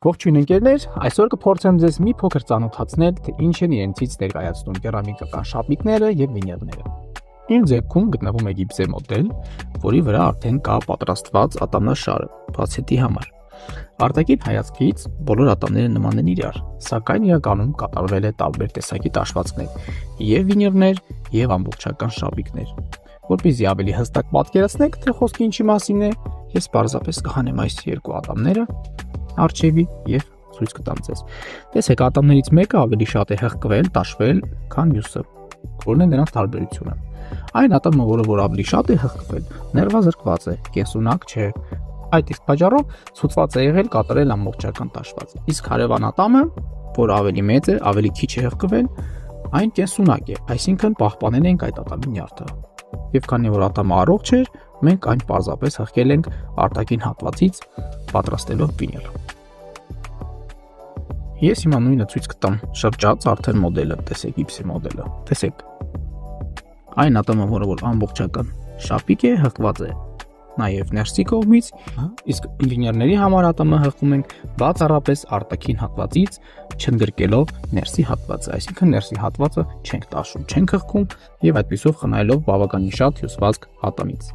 Ողջույն ընկերներ, այսօր կփորձեմ ձեզ մի փոքր ծանոթացնել, թե ինչ են իրենցից ներկայացնում կերամիկական շապիկները եւ վինիլները։ Իմ ձեռքում գտնվում է գիպսե մոդել, որի վրա արդեն կա պատրաստված ատամնաշարը, բացետի համար։ Արտաքին հայացքից բոլոր ատամները նման են իրար, սակայն իրականում կատարվել է տարբեր տեսակի տաշվածքներ, եւ վինիլներ, եւ ամբողջական շապիկներ։ Որպեսզի ավելի հստակ պատկերացնեք, թե խոսքը ինչի մասին է, ես պարզապես կհանեմ այս երկու ատամները արջևի եւ ցույց կտամ ձեզ։ Տեսեք, ատամներից մեկը ավելի շատ է հղկվել, տաշվել, քան մյուսը։ Որն է նրանց տարբերությունը։ Այն ատամը, որը ավելի շատ է հղկվել, ներվազրկված է, կենսունակ չէ։ Այդ իսկ պատճառով ցուցված է եղել կատարել ամբողջական տաշված։ Իսկ հարևան ատամը, որը ավելի մեծ է, ավելի քիչ է հղկվել, այն կենսունակ է, այսինքն պահպանել ենք այդ ատամի նյարդը։ Եվ քանի որ ատամը առողջ էր, մենք այն պարզապես հղկել ենք արտաքին հատվածից, պատրաստելով վինիլ։ Ես հիմա նույնը ցույց կտամ շրջած արդեն մոդելը, տեսեք գիպսի մոդելը, տեսեք։ Այն ատամը, որը ամբողջական շապիկ է, հղկված է նաև ներսի կողմից, իսկ վինիլների համար ատամը հղկում ենք բացառապես արտաքին հատվածից, չընդգրկելով ներսի հատվածը, այսինքն ներսի հատվածը չենք տաշում, չենք հղկում եւ այդպիսով խնայելով բավականին շատ հյուսվածք ատամից։